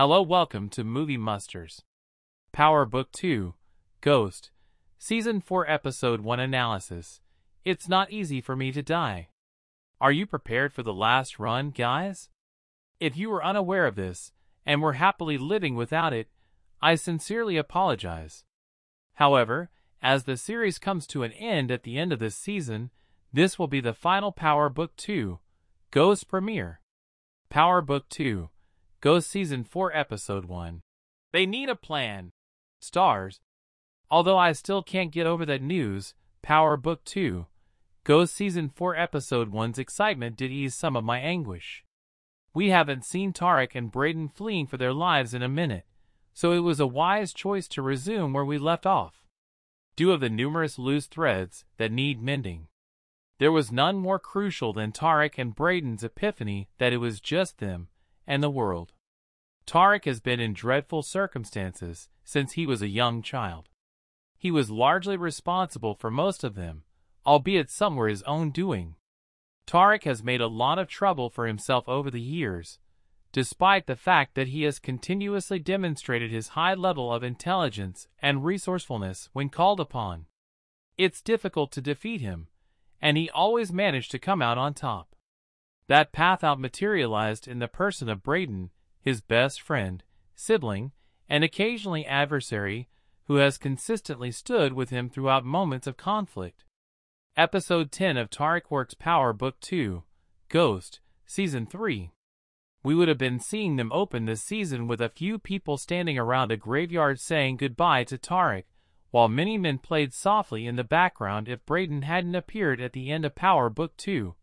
Hello, welcome to Movie Musters. Power Book 2, Ghost, Season 4 Episode 1 Analysis. It's not easy for me to die. Are you prepared for the last run, guys? If you were unaware of this, and were happily living without it, I sincerely apologize. However, as the series comes to an end at the end of this season, this will be the final Power Book 2, Ghost premiere. Power Book 2, Ghost Season 4 Episode 1. They need a plan. Stars. Although I still can't get over that news, Power Book 2, Ghost Season 4 Episode 1's excitement did ease some of my anguish. We haven't seen Tariq and Brayden fleeing for their lives in a minute, so it was a wise choice to resume where we left off, due of the numerous loose threads that need mending. There was none more crucial than Tariq and Brayden's epiphany that it was just them and the world. Tariq has been in dreadful circumstances since he was a young child. He was largely responsible for most of them, albeit some were his own doing. Tariq has made a lot of trouble for himself over the years, despite the fact that he has continuously demonstrated his high level of intelligence and resourcefulness when called upon. It's difficult to defeat him, and he always managed to come out on top. That path out materialized in the person of Brayden, his best friend, sibling, and occasionally adversary, who has consistently stood with him throughout moments of conflict. Episode 10 of Tariq Works Power Book 2, Ghost, Season 3. We would have been seeing them open this season with a few people standing around a graveyard saying goodbye to Tariq, while many men played softly in the background if Brayden hadn't appeared at the end of Power Book 2,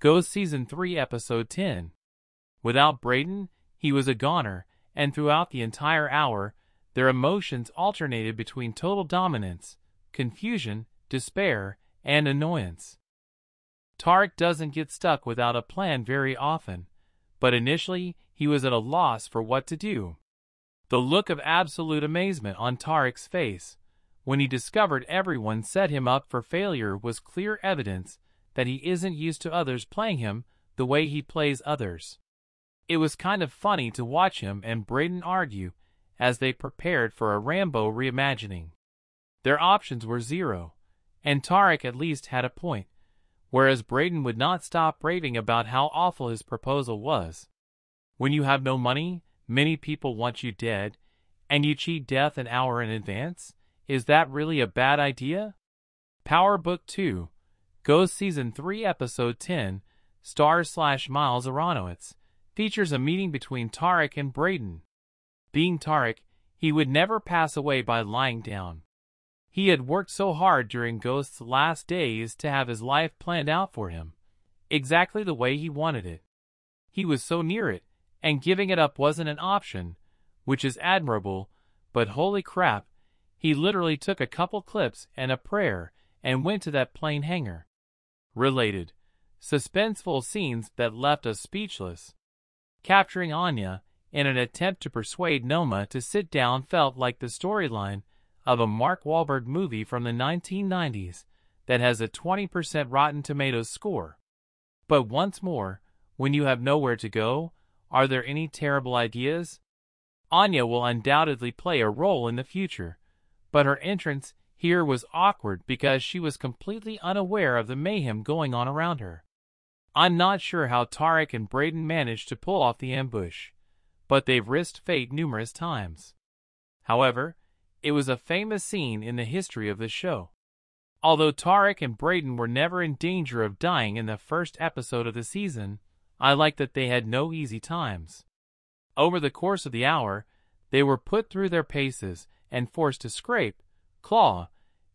Ghost Season 3 Episode 10. Without Brayden, he was a goner, and throughout the entire hour, their emotions alternated between total dominance, confusion, despair, and annoyance. Tariq doesn't get stuck without a plan very often, but initially he was at a loss for what to do. The look of absolute amazement on Tariq's face when he discovered everyone set him up for failure was clear evidence that he isn't used to others playing him the way he plays others. It was kind of funny to watch him and Brayden argue as they prepared for a Rambo reimagining. Their options were zero, and Tariq at least had a point, whereas Brayden would not stop raving about how awful his proposal was. When you have no money, many people want you dead, and you cheat death an hour in advance? Is that really a bad idea? Power Book 2, Ghost Season 3 Episode 10, Stars/Miles Aronowitz, features a meeting between Tariq and Brayden. Being Tariq, he would never pass away by lying down. He had worked so hard during Ghost's last days to have his life planned out for him, exactly the way he wanted it. He was so near it, and giving it up wasn't an option, which is admirable, but holy crap, he literally took a couple clips and a prayer and went to that plane hangar. Related, suspenseful scenes that left us speechless. Capturing Anya in an attempt to persuade Noma to sit down felt like the storyline of a Mark Wahlberg movie from the 1990s that has a 20% Rotten Tomatoes score. But once more, when you have nowhere to go, are there any terrible ideas? Anya will undoubtedly play a role in the future, but her entrance here was awkward because she was completely unaware of the mayhem going on around her. I'm not sure how Tariq and Brayden managed to pull off the ambush, but they've risked fate numerous times. However, it was a famous scene in the history of the show. Although Tariq and Brayden were never in danger of dying in the first episode of the season, I like that they had no easy times. Over the course of the hour, they were put through their paces and forced to scrape, claw,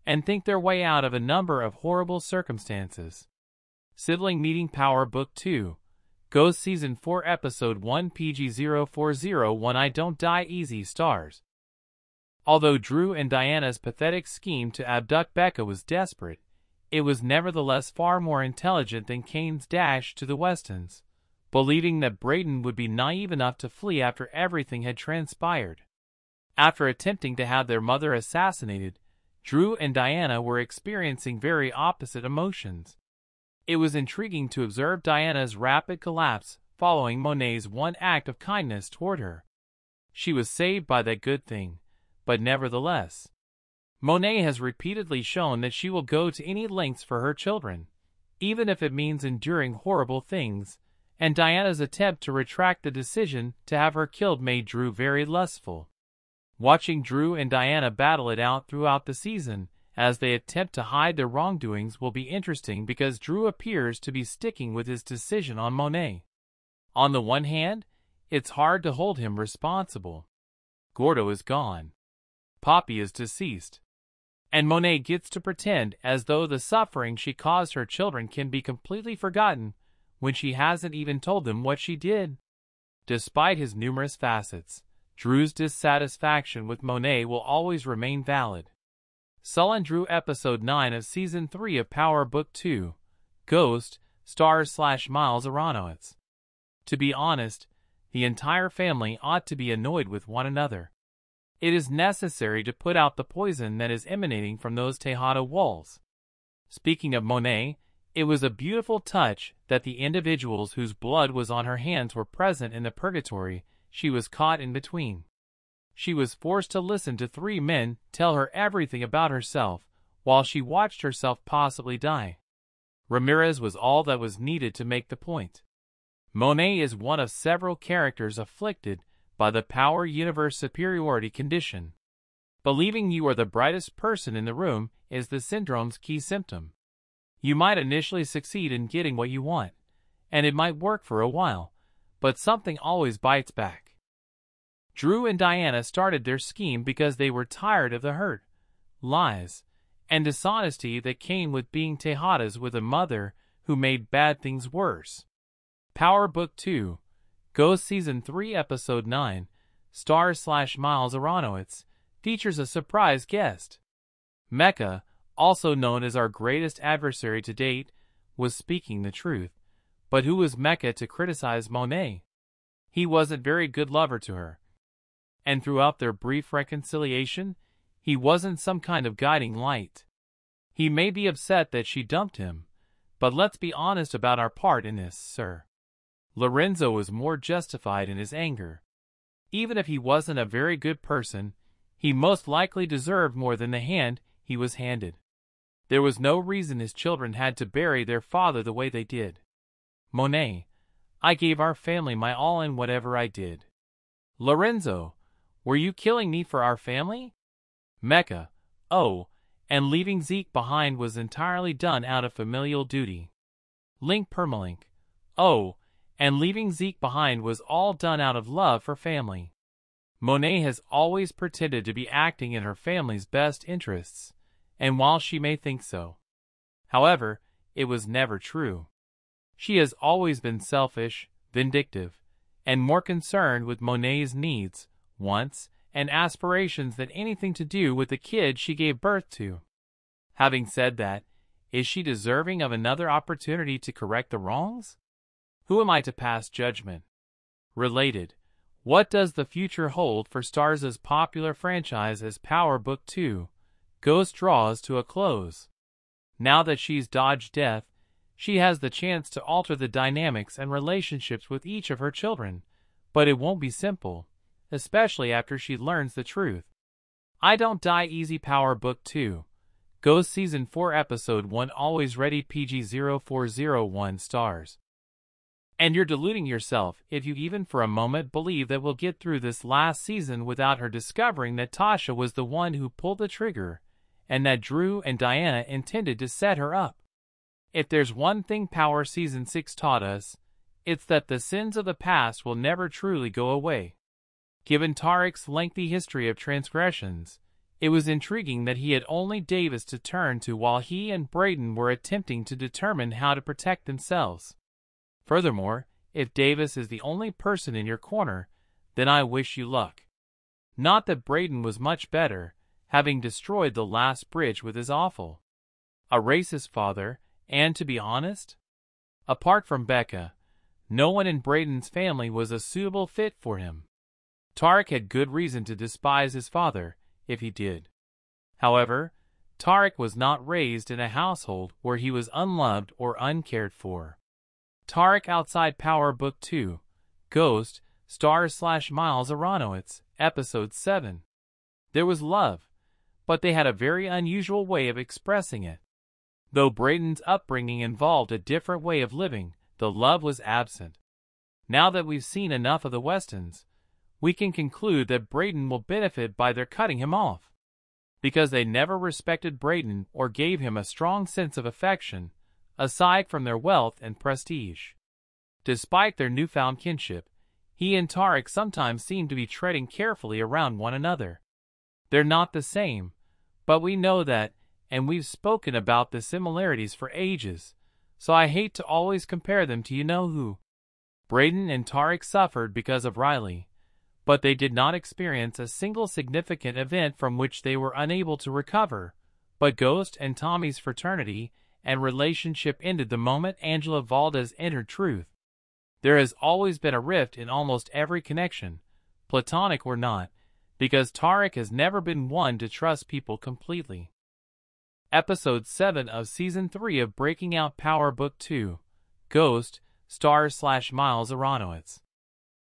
and think their way out of a number of horrible circumstances. Sibling Meeting Power Book 2, Ghost Season 4 Episode 1 PG-0401 I Don't Die Easy Stars. Although Drew and Diana's pathetic scheme to abduct Becca was desperate, it was nevertheless far more intelligent than Cane's dash to the Westons, believing that Brayden would be naive enough to flee after everything had transpired. After attempting to have their mother assassinated, Drew and Diana were experiencing very opposite emotions. It was intriguing to observe Diana's rapid collapse following Monet's one act of kindness toward her. she was saved by that good thing, but nevertheless, Monet has repeatedly shown that she will go to any lengths for her children, even if it means enduring horrible things, and Diana's attempt to retract the decision to have her killed made Drew very lustful. Watching Drew and Diana battle it out throughout the season as they attempt to hide their wrongdoings will be interesting because Drew appears to be sticking with his decision on Monet. On the one hand, it's hard to hold him responsible. Gordo is gone. Poppy is deceased. And Monet gets to pretend as though the suffering she caused her children can be completely forgotten when she hasn't even told them what she did. Despite his numerous facets, Drew's dissatisfaction with Monet will always remain valid. Sullen Drew Episode 9 of Season 3 of Power Book 2, Ghost, Miles Aronowitz. To be honest, the entire family ought to be annoyed with one another. It is necessary to put out the poison that is emanating from those Tejada walls. Speaking of Monet, it was a beautiful touch that the individuals whose blood was on her hands were present in the purgatory she was caught in between. She was forced to listen to 3 men tell her everything about herself while she watched herself possibly die. Ramirez was all that was needed to make the point. Monet is one of several characters afflicted by the power universe superiority condition. Believing you are the brightest person in the room is the syndrome's key symptom. You might initially succeed in getting what you want, and it might work for a while, but something always bites back. Drew and Diana started their scheme because they were tired of the hurt, lies, and dishonesty that came with being Tejadas with a mother who made bad things worse. Power Book 2, Ghost Season 3 Episode 9, Miles Aronowitz, features a surprise guest. Mecca, also known as our greatest adversary to date, was speaking the truth. But who was Mecca to criticize Monet? He wasn't very good lover to her. And throughout their brief reconciliation, he wasn't some kind of guiding light. He may be upset that she dumped him, but let's be honest about our part in this, sir. Lorenzo was more justified in his anger. Even if he wasn't a very good person, he most likely deserved more than the hand he was handed. There was no reason his children had to bury their father the way they did. Monet, I gave our family my all in whatever I did. Lorenzo, were you killing me for our family? Mecca, oh, and leaving Zeke behind was entirely done out of familial duty. Link Permalink, oh, and leaving Zeke behind was all done out of love for family. Monet has always pretended to be acting in her family's best interests, and while she may think so, however, it was never true. She has always been selfish, vindictive, and more concerned with Monet's needs, wants, and aspirations than anything to do with the kid she gave birth to. Having said that, is she deserving of another opportunity to correct the wrongs? Who am I to pass judgment? Related, what does the future hold for Starz' popular franchise as Power Book 2, Ghost draws to a close? Now that she's dodged death, she has the chance to alter the dynamics and relationships with each of her children, but it won't be simple, especially after she learns the truth. I Don't Die Easy Power Book 2, Ghost Season 4 Episode 1 Always Ready PG-0401 stars. And you're deluding yourself if you even for a moment believe that we'll get through this last season without her discovering that Tasha was the one who pulled the trigger, and that Drew and Diana intended to set her up. If there's one thing Power Season 6 taught us, it's that the sins of the past will never truly go away. Given Tariq's lengthy history of transgressions, it was intriguing that he had only Davis to turn to while he and Brayden were attempting to determine how to protect themselves. Furthermore, if Davis is the only person in your corner, then I wish you luck. Not that Brayden was much better, having destroyed the last bridge with his offal. A racist father, and to be honest, apart from Becca, no one in Brayden's family was a suitable fit for him. Tariq had good reason to despise his father, if he did. However, Tariq was not raised in a household where he was unloved or uncared for. Tariq outside Power Book 2, Ghost, Miles Aronowitz, Episode 7. There was love, but they had a very unusual way of expressing it. Though Brayden's upbringing involved a different way of living, the love was absent. Now that we've seen enough of the Westons, we can conclude that Brayden will benefit by their cutting him off. Because they never respected Brayden or gave him a strong sense of affection, aside from their wealth and prestige. Despite their newfound kinship, he and Tariq sometimes seem to be treading carefully around one another. They're not the same, but we know that, and we've spoken about the similarities for ages, so I hate to always compare them to you-know-who. Brayden and Tariq suffered because of Riley, but they did not experience a single significant event from which they were unable to recover, but Ghost and Tommy's fraternity and relationship ended the moment Angela Valdez entered Truth. There has always been a rift in almost every connection, platonic or not, because Tariq has never been one to trust people completely. Episode 7 of Season 3 of Breaking Out Power Book 2, Ghost, Miles Aronowitz.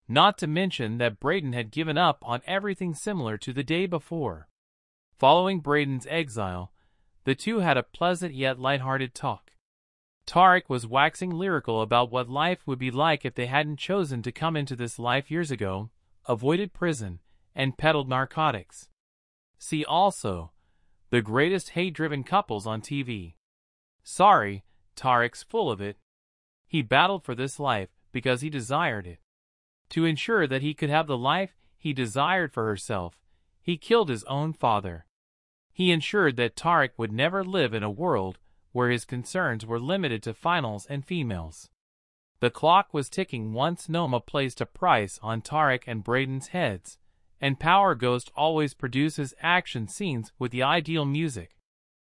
Not to mention that Brayden had given up on everything similar to the day before. Following Brayden's exile, the two had a pleasant yet lighthearted talk. Tariq was waxing lyrical about what life would be like if they hadn't chosen to come into this life years ago, avoided prison, and peddled narcotics. See also, the greatest hate-driven couples on TV. Sorry, Tariq's full of it. He battled for this life because he desired it. To ensure that he could have the life he desired for herself, he killed his own father. He ensured that Tariq would never live in a world where his concerns were limited to finals and females. The clock was ticking once Noma placed a price on Tariq and Brayden's heads, and Power Ghost always produces action scenes with the ideal music.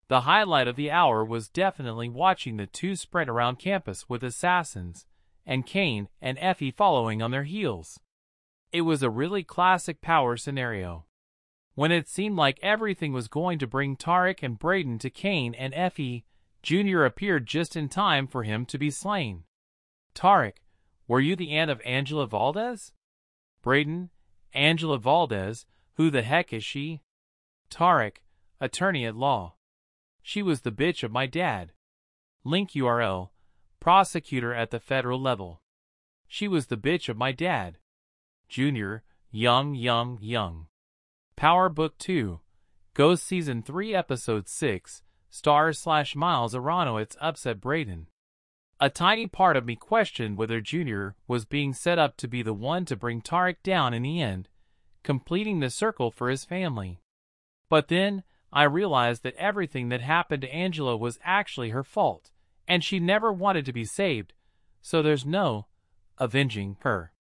The highlight of the hour was definitely watching the two spread around campus with assassins, and Cane and Effie following on their heels. It was a really classic Power scenario. When it seemed like everything was going to bring Tariq and Brayden to Cane and Effie, Junior appeared just in time for him to be slain. Tariq, were you the aunt of Angela Valdez? Brayden, Angela Valdez, who the heck is she? Tariq, attorney at law. She was the bitch of my dad. Link URL, prosecutor at the federal level. She was the bitch of my dad. Junior, young. Power Book 2, Ghost Season 3 Episode 6, Miles Aronowitz upset Brayden. A tiny part of me questioned whether Junior was being set up to be the one to bring Tariq down in the end, completing the circle for his family. But then, I realized that everything that happened to Angela was actually her fault, and she never wanted to be saved, so there's no avenging her.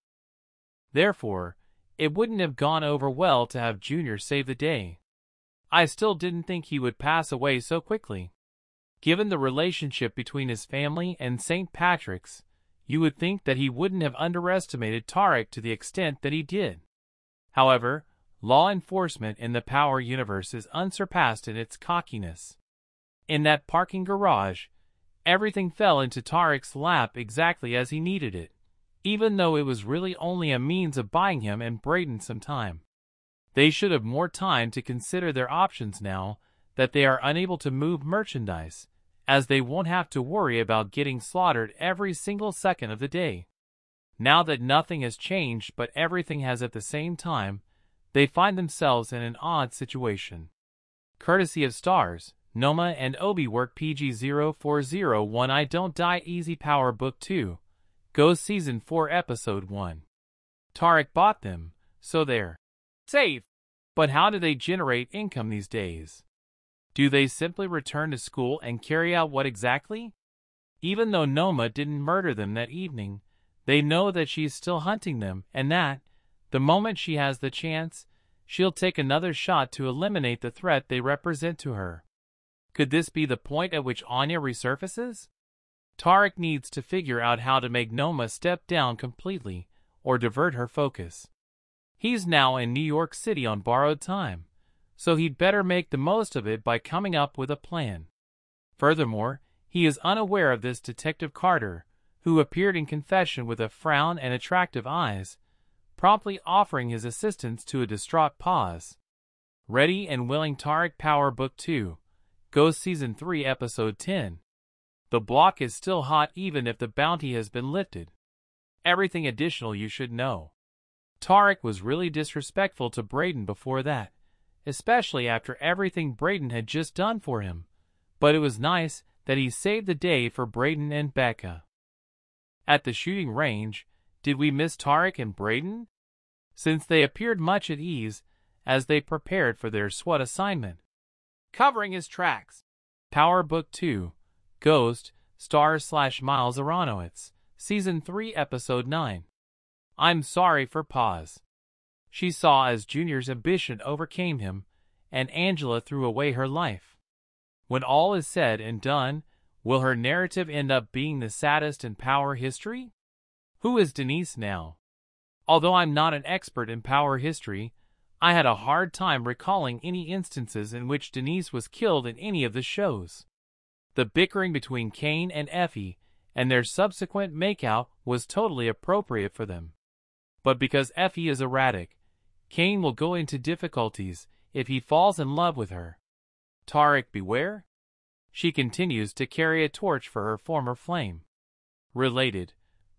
Therefore, it wouldn't have gone over well to have Junior save the day. I still didn't think he would pass away so quickly. Given the relationship between his family and St. Patrick's, you would think that he wouldn't have underestimated Tariq to the extent that he did. However, law enforcement in the Power universe is unsurpassed in its cockiness. In that parking garage, everything fell into Tariq's lap exactly as he needed it, even though it was really only a means of buying him and Brayden some time. They should have more time to consider their options now that they are unable to move merchandise, as they won't have to worry about getting slaughtered every single second of the day. Now that nothing has changed but everything has at the same time, they find themselves in an odd situation. Courtesy of Stars, Noma and Obi work PG-0401 I Don't Die Easy Power Book 2, Ghost Season 4 Episode 1. Tariq bought them, so they're safe. But how do they generate income these days? Do they simply return to school and carry out what exactly? Even though Noma didn't murder them that evening, they know that she's still hunting them and that, the moment she has the chance, she'll take another shot to eliminate the threat they represent to her. Could this be the point at which Anya resurfaces? Tariq needs to figure out how to make Noma step down completely or divert her focus. He's now in New York City on borrowed time, so he'd better make the most of it by coming up with a plan. Furthermore, he is unaware of this Detective Carter, who appeared in confession with a frown and attractive eyes, promptly offering his assistance to a distraught Paz. Ready and Willing Tariq Power Book 2, Ghost Season 3 Episode 10. The block is still hot even if the bounty has been lifted. Everything additional you should know. Tariq was really disrespectful to Brayden before that, especially after everything Brayden had just done for him. But it was nice that he saved the day for Brayden and Becca. At the shooting range, did we miss Tariq and Brayden? Since they appeared much at ease as they prepared for their SWAT assignment. Covering his tracks. Power Book 2, Ghost, *Miles Aronowitz, Season 3 Episode 9. I'm sorry for Paz. She saw as Junior's ambition overcame him, and Angela threw away her life. When all is said and done, will her narrative end up being the saddest in Power history? Who is Denise now? Although I'm not an expert in Power history, I had a hard time recalling any instances in which Denise was killed in any of the shows. The bickering between Cane and Effie and their subsequent makeout was totally appropriate for them. But because Effie is erratic, Cane will go into difficulties if he falls in love with her. Tariq, beware? She continues to carry a torch for her former flame. Related,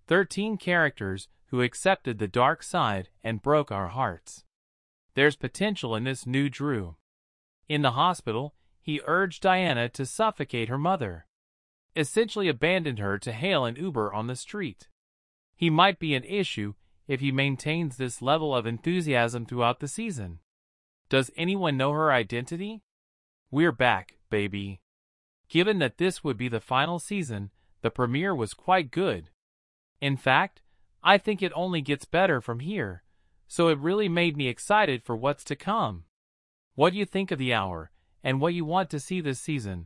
13 characters who accepted the dark side and broke our hearts. There's potential in this new Drew. In the hospital, he urged Diana to suffocate her mother. Essentially abandoned her to hail an Uber on the street. He might be an issue if he maintains this level of enthusiasm throughout the season. Does anyone know her identity? We're back, baby. Given that this would be the final season, the premiere was quite good. In fact, I think it only gets better from here, so it really made me excited for what's to come. What do you think of the hour, and what you want to see this season?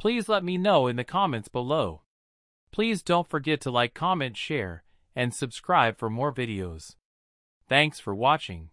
Please let me know in the comments below. Please don't forget to like, comment, share, and subscribe for more videos. Thanks for watching.